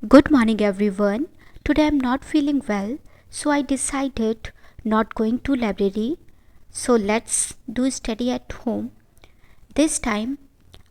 Good morning everyone. Today I'm not feeling well, so I decided not going to library. So let's do study at home. This time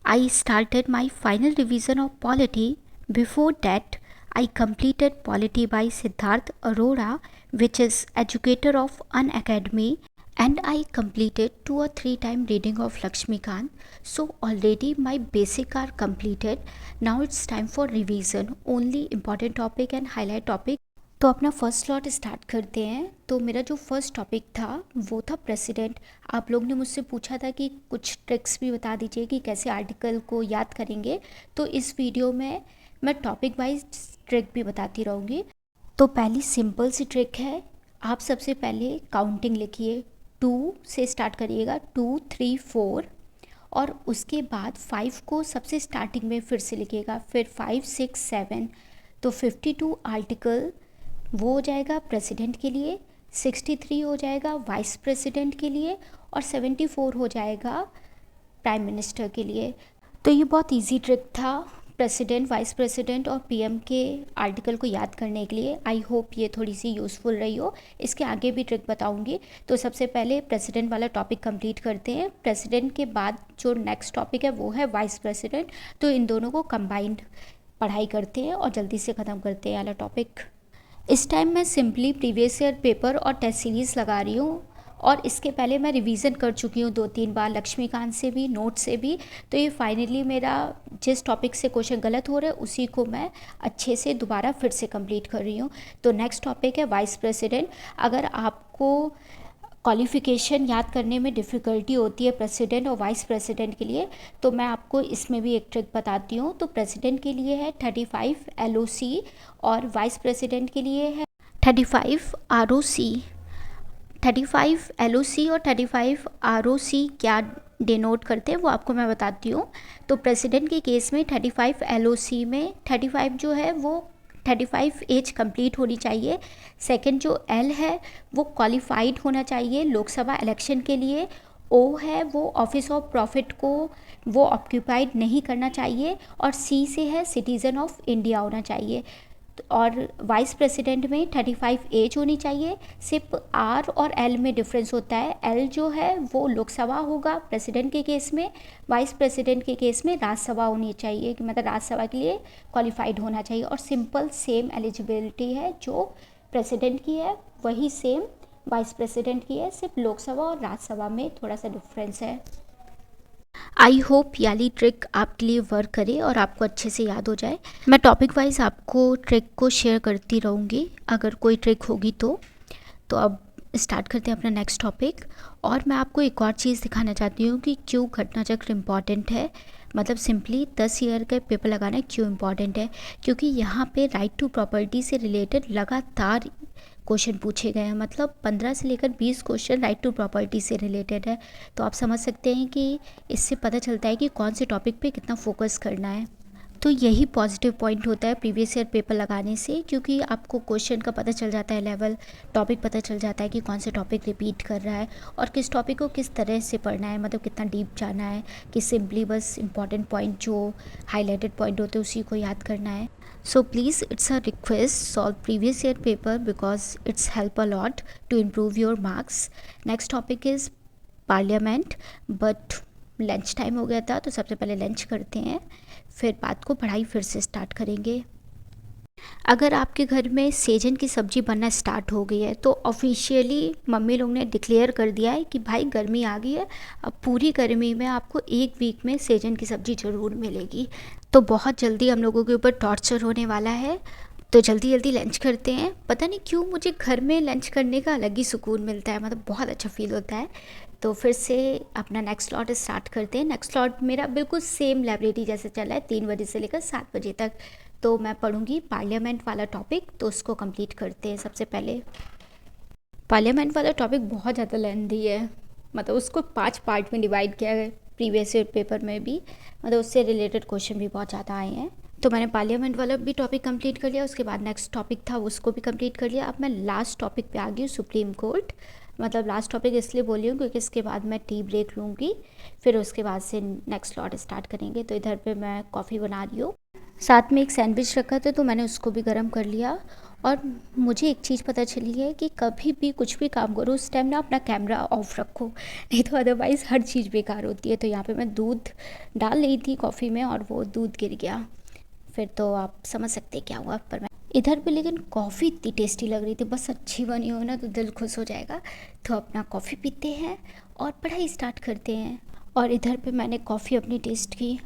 I started my final revision of polity. Before that, I completed polity by Siddharth Arora, which is educator of An Academy, and I completed 2 or 3 time reading of Lakshmikant. So already my basic are completed. Now it's time for revision. Only important topic and highlight topic. तो अपना first slot start करते हैं। तो मेरा जो first topic था वो था प्रेसिडेंट। आप लोग ने मुझसे पूछा था कि कुछ ट्रिक्स भी बता दीजिए कि कैसे आर्टिकल को याद करेंगे। तो इस वीडियो में मैं टॉपिक वाइज ट्रिक भी बताती रहूँगी। तो पहली सिंपल सी ट्रिक है, आप सबसे पहले काउंटिंग लिखिए। 2 से स्टार्ट करिएगा, 2 3 4, और उसके बाद 5 को सबसे स्टार्टिंग में फिर से लिखिएगा, फिर 5 6 7। तो 52 आर्टिकल वो हो जाएगा प्रेसिडेंट के लिए, 63 हो जाएगा वाइस प्रेसिडेंट के लिए, और 74 हो जाएगा प्राइम मिनिस्टर के लिए। तो ये बहुत इजी ट्रिक था प्रेसिडेंट, वाइस प्रेसिडेंट और पीएम के आर्टिकल को याद करने के लिए। आई होप ये थोड़ी सी यूज़फुल रही हो। इसके आगे भी ट्रिक बताऊंगी। तो सबसे पहले प्रेसिडेंट वाला टॉपिक कंप्लीट करते हैं। प्रेसिडेंट के बाद जो नेक्स्ट टॉपिक है वो है वाइस प्रेसिडेंट। तो इन दोनों को कंबाइंड पढ़ाई करते हैं और जल्दी से ख़त्म करते हैं वाला टॉपिक। इस टाइम मैं सिंपली प्रीवियस ईयर पेपर और टेस्ट सीरीज़ लगा रही हूँ, और इसके पहले मैं रिवीजन कर चुकी हूँ 2-3 बार लक्ष्मीकांत से भी, नोट से भी। तो ये फाइनली मेरा जिस टॉपिक से क्वेश्चन गलत हो रहा है उसी को मैं अच्छे से दोबारा फिर से कंप्लीट कर रही हूँ। तो नेक्स्ट टॉपिक है वाइस प्रेसिडेंट। अगर आपको क्वालिफ़िकेशन याद करने में डिफ़िकल्टी होती है प्रेसिडेंट और वाइस प्रेसिडेंट के लिए, तो मैं आपको इसमें भी एक ट्रिक बताती हूँ। तो प्रेसिडेंट के लिए है 35 LOC और वाइस प्रेसिडेंट के लिए है 35 ROC। 35 LOC और 35 ROC क्या डिनोट करते हैं वो आपको मैं बताती हूँ। तो प्रेसिडेंट के केस में 35 LOC में 35 जो है वो 35 एज कंप्लीट होनी चाहिए। सेकंड जो L है वो क्वालिफाइड होना चाहिए लोकसभा इलेक्शन के लिए। O है वो ऑफिस ऑफ प्रॉफिट को वो ऑक्यूपाइड नहीं करना चाहिए। और C से है सिटीज़न ऑफ इंडिया होना चाहिए। और वाइस प्रेसिडेंट में 35 एज होनी चाहिए। सिर्फ R और L में डिफरेंस होता है। L जो है वो लोकसभा होगा प्रेसिडेंट के केस में, वाइस प्रेसिडेंट के केस में राज्यसभा होनी चाहिए, कि मतलब राज्यसभा के लिए क्वालिफाइड होना चाहिए। और सिंपल सेम एलिजिबिलिटी है जो प्रेसिडेंट की है वही सेम वाइस प्रेसिडेंट की है, सिर्फ लोकसभा और राज्यसभा में थोड़ा सा डिफरेंस है। आई होप याली ट्रिक आपके लिए वर्क करे और आपको अच्छे से याद हो जाए। मैं टॉपिक वाइज आपको ट्रिक को शेयर करती रहूँगी अगर कोई ट्रिक होगी तो। अब स्टार्ट करते हैं अपना नेक्स्ट टॉपिक। और मैं आपको एक और चीज़ दिखाना चाहती हूँ कि क्यों घटना चक्र इम्पॉर्टेंट है। मतलब सिंपली 10 ईयर का पेपर लगाना क्यों इम्पॉर्टेंट है, क्योंकि यहाँ पे राइट टू प्रॉपर्टी से रिलेटेड लगातार क्वेश्चन पूछे गए हैं। मतलब 15 से लेकर 20 क्वेश्चन राइट टू प्रॉपर्टी से रिलेटेड है। तो आप समझ सकते हैं कि इससे पता चलता है कि कौन से टॉपिक पे कितना फोकस करना है। तो यही पॉजिटिव पॉइंट होता है प्रीवियस ईयर पेपर लगाने से, क्योंकि आपको क्वेश्चन का पता चल जाता है लेवल, टॉपिक पता चल जाता है कि कौन से टॉपिक रिपीट कर रहा है और किस टॉपिक को किस तरह से पढ़ना है, मतलब कितना डीप जाना है, कि सिंपली बस इंपॉर्टेंट पॉइंट जो हाईलाइटेड पॉइंट होते हैं उसी को याद करना है। So please, it's a request, solve previous year paper because it's help a lot to improve your marks. Next topic is parliament, but lunch time हो गया था तो सबसे पहले लंच करते हैं, फिर बात को पढ़ाई फिर से स्टार्ट करेंगे। अगर आपके घर में सेजन की सब्ज़ी बनना स्टार्ट हो गई है तो ऑफिशियली मम्मी लोग ने डिक्लेयर कर दिया है कि भाई गर्मी आ गई है, अब पूरी गर्मी में आपको 1 वीक में सेजन की सब्ज़ी ज़रूर मिलेगी। तो बहुत जल्दी हम लोगों के ऊपर टॉर्चर होने वाला है। तो जल्दी जल्दी लंच करते हैं। पता नहीं क्यों मुझे घर में लंच करने का अलग ही सुकून मिलता है, मतलब बहुत अच्छा फील होता है। तो फिर से अपना नेक्स्ट स्लॉट स्टार्ट करते हैं। नेक्स्ट स्लॉट मेरा बिल्कुल सेम लाइब्रेरी जैसे चला है, 3 बजे से लेकर 7 बजे तक। तो मैं पढ़ूंगी पार्लियामेंट वाला टॉपिक, तो उसको कंप्लीट करते हैं। सबसे पहले पार्लियामेंट वाला टॉपिक बहुत ज़्यादा लेंथी है, मतलब उसको 5 पार्ट में डिवाइड किया है प्रीवियस ईयर पेपर में भी, मतलब उससे रिलेटेड क्वेश्चन भी बहुत ज़्यादा आए हैं। तो मैंने पार्लियामेंट वाला भी टॉपिक कंप्लीट कर लिया, उसके बाद नेक्स्ट टॉपिक था उसको भी कंप्लीट कर लिया। अब मैं लास्ट टॉपिक पे आ गई हूँ, सुप्रीम कोर्ट। मतलब लास्ट टॉपिक इसलिए बोली हूँ क्योंकि इसके बाद मैं टी ब्रेक लूँगी, फिर उसके बाद से नेक्स्ट स्लॉट स्टार्ट करेंगे। तो इधर पे मैं कॉफ़ी बना रही हूँ। साथ में एक सैंडविच रखा था तो मैंने उसको भी गर्म कर लिया। और मुझे एक चीज़ पता चली है कि कभी भी कुछ भी काम करो उस टाइम ना अपना कैमरा ऑफ रखो, नहीं तो अदरवाइज़ हर चीज़ बेकार होती है। तो यहाँ पे मैं दूध डाल रही थी कॉफ़ी में और वो दूध गिर गया, फिर तो आप समझ सकते क्या हुआ। पर मैं इधर पे लेकिन कॉफ़ी इतनी टेस्टी लग रही थी, बस अच्छी बनी हो ना तो दिल खुश हो जाएगा। तो अपना कॉफ़ी पीते हैं और पढ़ाई स्टार्ट करते हैं। और इधर पे मैंने कॉफ़ी अपनी टेस्ट की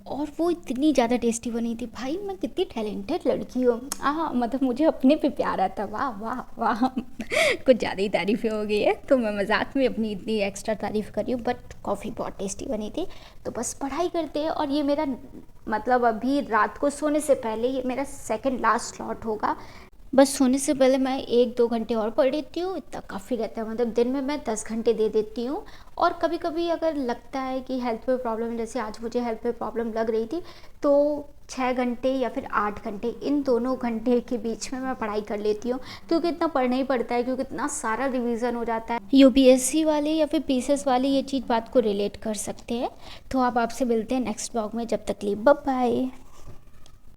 और वो इतनी ज़्यादा टेस्टी बनी थी। भाई मैं कितनी टैलेंटेड लड़की हूँ, मतलब मुझे अपने पे प्यार आता, वाह वाह वाह। कुछ ज़्यादा ही तारीफ़ें हो गई है, तो मैं मजाक में अपनी इतनी एक्स्ट्रा तारीफ़ कर रही हूँ, बट कॉफ़ी बहुत टेस्टी बनी थी। तो बस पढ़ाई करते हैं और ये मेरा मतलब अभी रात को सोने से पहले ये मेरा सेकंड लास्ट स्लॉट होगा। बस सोने से पहले मैं 1-2 घंटे और पढ़ लेती हूँ, इतना काफ़ी रहता है। मतलब दिन में मैं 10 घंटे दे देती हूँ। और कभी कभी अगर लगता है कि हेल्थ में प्रॉब्लम है, जैसे आज मुझे हेल्थ में प्रॉब्लम लग रही थी, तो 6 घंटे या फिर 8 घंटे, इन दोनों घंटे के बीच में मैं पढ़ाई कर लेती हूँ। क्योंकि इतना पढ़ना ही पड़ता है, क्योंकि इतना सारा रिवीजन हो जाता है। यूपीएससी वाले या फिर पीसीएस वाले ये चीज़ बात को रिलेट कर सकते हैं। तो अब आपसे मिलते हैं नेक्स्ट ब्लॉग में, जब तक के लिए बाय बाय।